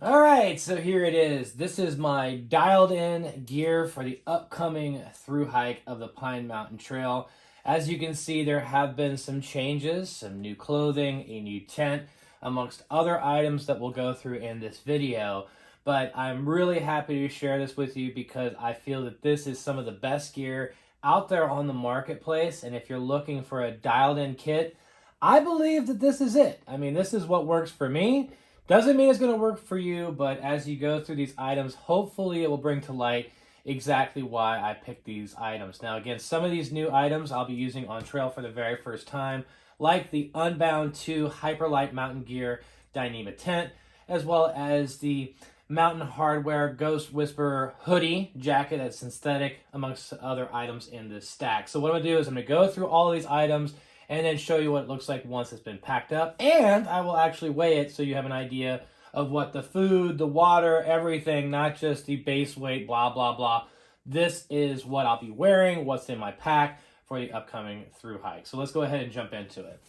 All right, so here it is. This is my dialed in gear for the upcoming through hike of the Pine Mountain Trail. As you can see, there have been some changes, some new clothing, a new tent, amongst other items that we'll go through in this video. But I'm really happy to share this with you because I feel that this is some of the best gear out there on the marketplace. And if you're looking for a dialed in kit, I believe that this is it. I mean, this is what works for me. Doesn't mean it's going to work for you, but as you go through these items, hopefully it will bring to light exactly why I picked these items. Now, again, some of these new items I'll be using on trail for the very first time, like the Unbound 2 Hyperlight Mountain Gear Dyneema tent, as well as the Mountain Hardwear Ghost Whisperer hoodie jacket that's synthetic, amongst other items in this stack. So what I'm going to do is I'm going to go through all of these items and then show you what it looks like once it's been packed up. And I will actually weigh it so you have an idea of what the food, the water, everything, not just the base weight, blah, blah, blah. This is what I'll be wearing, what's in my pack for the upcoming through hike. So let's go ahead and jump into it.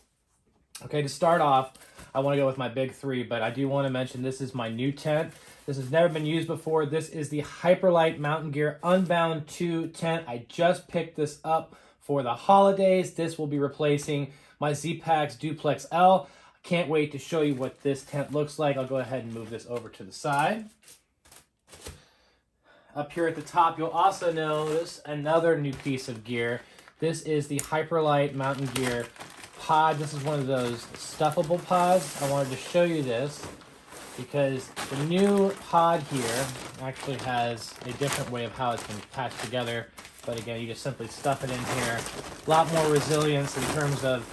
Okay, to start off, I want to go with my big three, but I do want to mention this is my new tent. This has never been used before. This is the Hyperlight Mountain Gear Unbound 2 tent. I just picked this up for the holidays. This will be replacing my Z-Packs Duplex L. I can't wait to show you what this tent looks like. I'll go ahead and move this over to the side. Up here at the top, you'll also notice another new piece of gear. This is the Hyperlight Mountain Gear pod. This is one of those stuffable pods. I wanted to show you this because the new pod here actually has a different way of how it's been patched together. But again, you just simply stuff it in here. A lot more resilience in terms of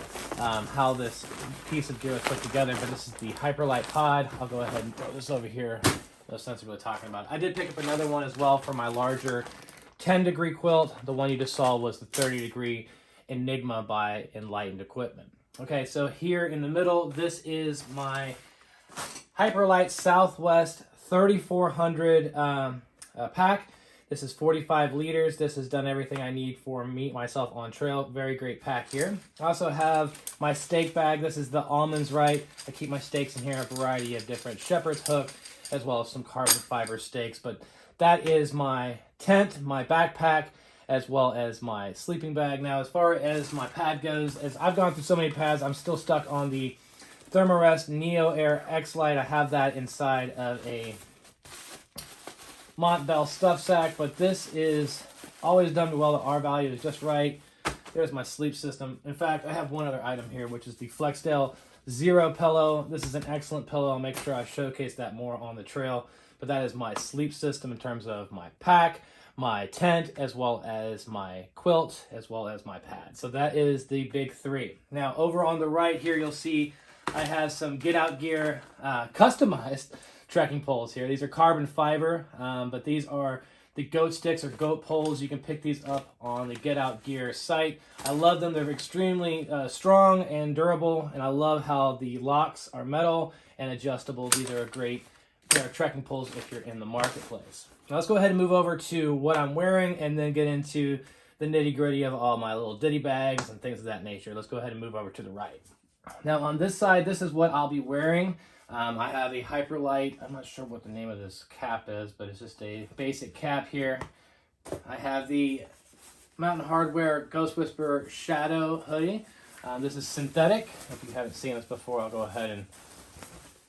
how this piece of gear is put together. But this is the Hyperlight pod. I'll go ahead and throw this over here. No sense of really talking about it. I did pick up another one as well for my larger 10-degree quilt. The one you just saw was the 30-degree Enigma by Enlightened Equipment. Okay, so here in the middle, this is my Hyperlight Southwest 3400 pack. This is 45 liters. This has done everything I need for myself on trail. Very great pack here. I also have my steak bag. This is the Almonds Right. I keep my steaks in here, a variety of different shepherd's hook, as well as some carbon fiber steaks. But that is my tent, my backpack, as well as my sleeping bag. Now, as far as my pad goes, as I've gone through so many pads, I'm still stuck on the Thermarest Neo Air X Lite. I have that inside of a Montbell stuff sack, but this is always done well. The R value is just right. There's my sleep system. In fact, I have one other item here, which is the Flexdale Zero pillow. This is an excellent pillow. I'll make sure I showcase that more on the trail, but that is my sleep system in terms of my pack, my tent, as well as my quilt, as well as my pad. So that is the big three. Now, over on the right here, you'll see I have some Get Out Gear customized trekking poles here. These are carbon fiber, but these are the goat sticks or goat poles. You can pick these up on the Get Out Gear site. I love them. They're extremely strong and durable, and I love how the locks are metal and adjustable. These are a great pair of trekking poles if you're in the marketplace. Now let's go ahead and move over to what I'm wearing and then get into the nitty-gritty of all my little ditty bags and things of that nature. Let's go ahead and move over to the right. Now on this side, this is what I'll be wearing. I have a Hyperlight, I'm not sure what the name of this cap is, but it's just a basic cap here. I have the Mountain Hardwear Ghost Whisperer Shadow hoodie. This is synthetic. If you haven't seen this before, I'll go ahead and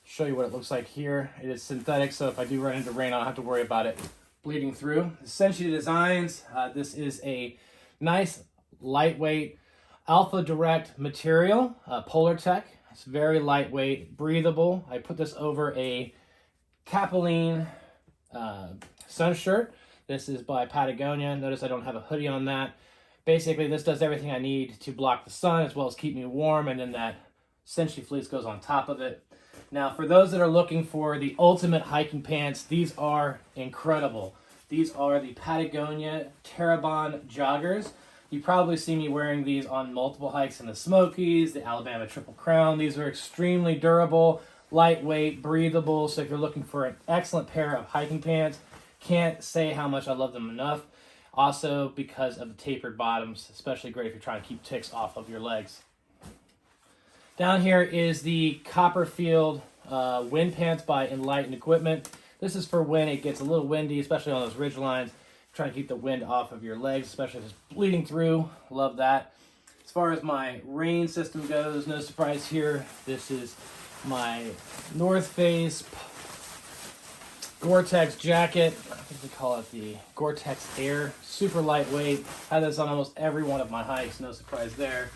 show you what it looks like here. It is synthetic, so if I do run into rain, I don't have to worry about it bleeding through. Essentially Designs, this is a nice, lightweight, Alpha Direct material, Polar Tech. It's very lightweight, breathable. I put this over a Capilene sun shirt. This is by Patagonia. Notice I don't have a hoodie on that. Basically, this does everything I need to block the sun as well as keep me warm, and then that Cinchly fleece goes on top of it. Now, for those that are looking for the ultimate hiking pants, these are incredible. These are the Patagonia Terrabond joggers. You probably see me wearing these on multiple hikes in the Smokies, the Alabama Triple Crown. These are extremely durable, lightweight, breathable. So if you're looking for an excellent pair of hiking pants, can't say how much I love them enough. Also because of the tapered bottoms, especially great if you're trying to keep ticks off of your legs. Down here is the Copperfield wind pants by Enlightened Equipment. This is for when it gets a little windy, especially on those ridge lines. Trying to keep the wind off of your legs, especially if it's bleeding through. Love that. As far as my rain system goes, no surprise here. This is my North Face Gore-Tex jacket. I think they call it the Gore-Tex Air. Super lightweight. Had this on almost every one of my hikes. No surprise there.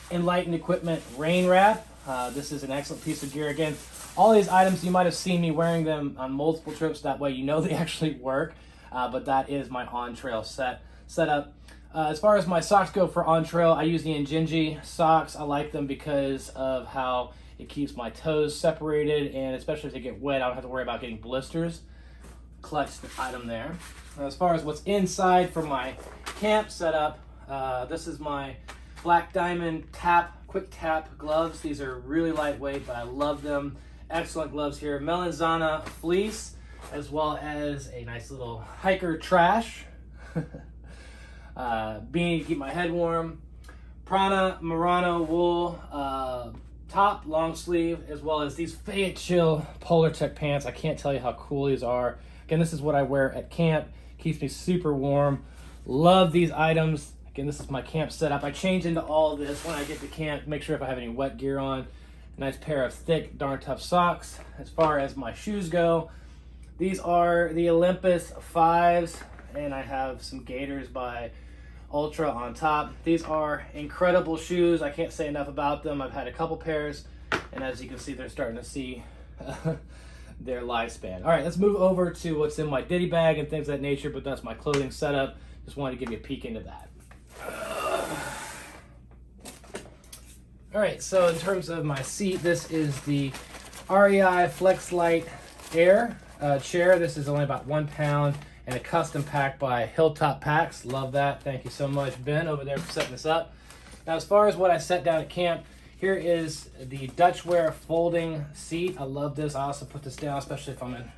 Enlightened Equipment rain wrap. This is an excellent piece of gear. Again, all these items, you might have seen me wearing them on multiple trips. That way you know they actually work. But that is my on-trail setup. As far as my socks go for on-trail, I use the Injinji socks. I like them because of how it keeps my toes separated, and especially if they get wet, I don't have to worry about getting blisters. Clutch the item there. As far as what's inside for my camp setup, this is my Black Diamond quick tap gloves. These are really lightweight, but I love them. Excellent gloves here. Melanzana fleece, as well as a nice little hiker trash. Beanie to keep my head warm. Prana Murano wool top, long sleeve, as well as these Fayette Chill Polartec pants. I can't tell you how cool these are. Again, this is what I wear at camp. Keeps me super warm. Love these items. Again, this is my camp setup. I change into all this when I get to camp. Make sure if I have any wet gear on. Nice pair of thick, darn tough socks. As far as my shoes go, these are the Olympus 5s, and I have some Gators by Ultra on top. These are incredible shoes. I can't say enough about them. I've had a couple pairs, and as you can see, they're starting to see their lifespan. All right, let's move over to what's in my Ditty Bag and things of that nature, but that's my clothing setup. Just wanted to give you a peek into that. All right, so in terms of my seat, this is the REI Flex Light Air chair. This is only about 1 pound and a custom pack by Hilltop Packs. Love that. Thank you so much, Ben, over there for setting this up. Now, as far as what I set down at camp, here is the Dutchware folding seat. I love this. I also put this down, especially if I'm in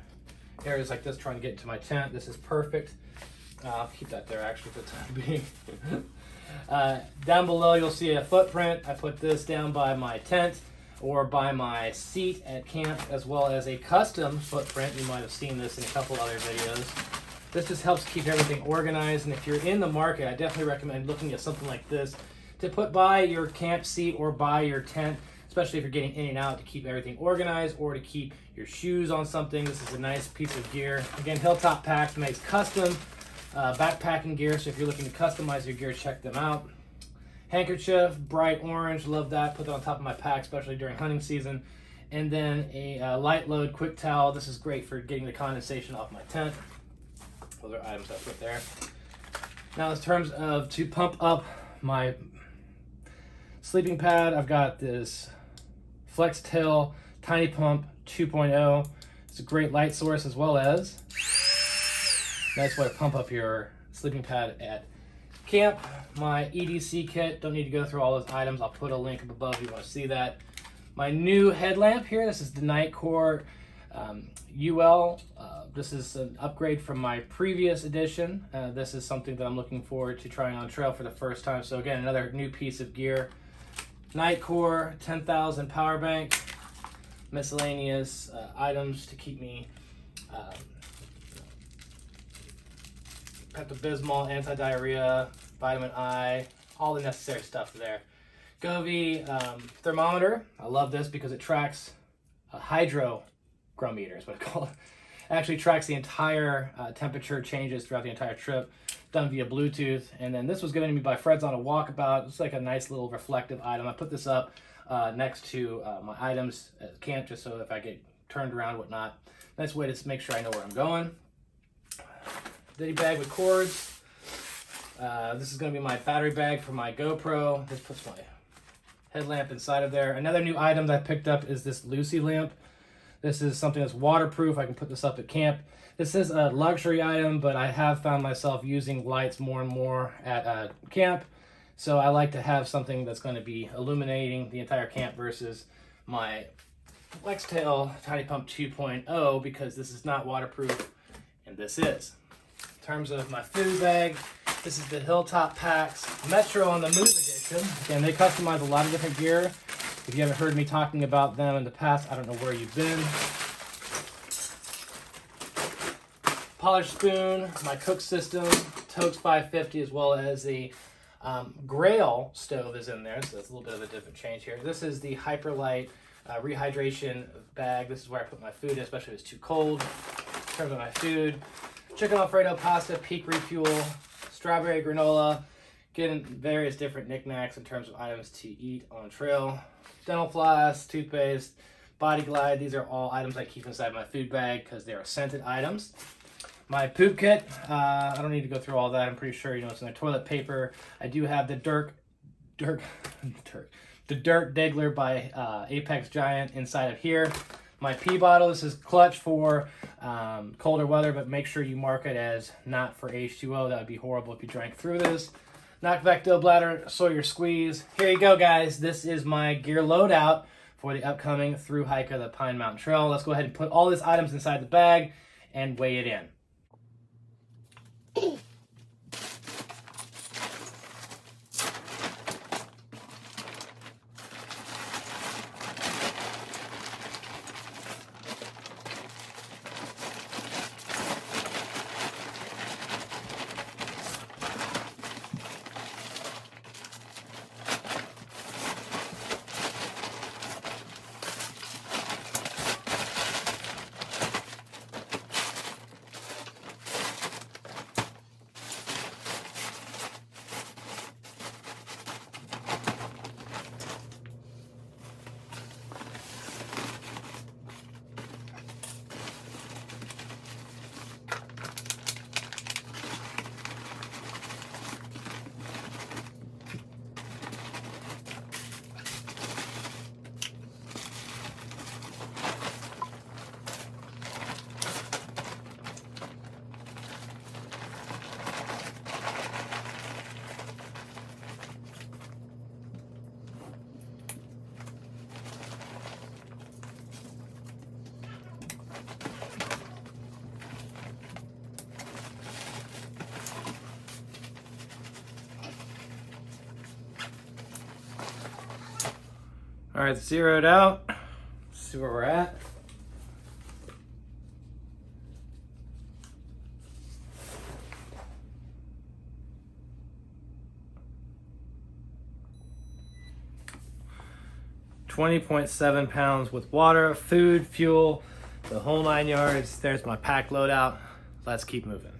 areas like this trying to get into my tent. This is perfect. I'll keep that there actually for the time being. Down below, you'll see a footprint. I put this down by my tent or by my seat at camp, as well as a custom footprint. You might have seen this in a couple other videos. This just helps keep everything organized, and if you're in the market, I definitely recommend looking at something like this to put by your camp seat or by your tent, especially if you're getting in and out, to keep everything organized or to keep your shoes on something. This is a nice piece of gear. Again, Hilltop Packs makes custom backpacking gear, so if you're looking to customize your gear, check them out. Handkerchief, bright orange, love that. Put that on top of my pack, especially during hunting season. And then a light load quick towel. This is great for getting the condensation off my tent. Those are items I put there. Now, in terms of to pump up my sleeping pad, I've got this Flex Tail Tiny Pump 2.0. It's a great light source, as well as nice way to pump up your sleeping pad at camp. My EDC kit, don't need to go through all those items. I'll put a link up above if you want to see that. My new headlamp here, this is the Nightcore UL. This is an upgrade from my previous edition. This is something that I'm looking forward to trying on trail for the first time. So again, another new piece of gear. Nightcore 10,000 power bank, miscellaneous items to keep me Pepto-Bismol, anti-diarrhea, vitamin I, all the necessary stuff there. Govee thermometer. I love this because it tracks a hydrogrometer is what I call it. It actually tracks the entire temperature changes throughout the entire trip, done via Bluetooth. And then this was given to me by Fred's on a Walkabout. It's like a nice little reflective item. I put this up next to my items at camp, just so if I get turned around, whatnot. Nice way to make sure I know where I'm going. Ditty bag with cords. This is going to be my battery bag for my GoPro. This puts my headlamp inside of there. Another new item that I picked up is this Lucy lamp. This is something that's waterproof. I can put this up at camp. This is a luxury item, but I have found myself using lights more and more at camp. So I like to have something that's going to be illuminating the entire camp versus my FlexTail Tiny Pump 2.0, because this is not waterproof and this is. In terms of my food bag, this is the Hilltop Packs Metro on the Move Edition. Again, they customize a lot of different gear. If you haven't heard me talking about them in the past, I don't know where you've been. Polished spoon, my cook system, Toaks 550, as well as the Grail stove is in there, so that's a little bit of a different change here. This is the Hyperlight rehydration bag. This is where I put my food in, especially if it's too cold. In terms of my food, chicken Alfredo pasta, peak refuel, strawberry granola, getting various different knickknacks in terms of items to eat on trail. Dental floss, toothpaste, body glide. These are all items I keep inside my food bag because they are scented items. My poop kit, I don't need to go through all that. I'm pretty sure you know it's in there. Toilet paper. I do have the Dirt Degler by Apex Giant inside of here. My pee bottle, this is clutch for colder weather, but make sure you mark it as not for H2O. That would be horrible if you drank through this. Knockback bladder, Sawyer squeeze. Here you go, guys. This is my gear loadout for the upcoming through hike of the Pine Mountain Trail. Let's go ahead and put all these items inside the bag and weigh it in. All right, zeroed out. Let's see where we're at. $20.7 pounds with water, food, fuel, the whole 9 yards. There's my pack loadout. Let's keep moving.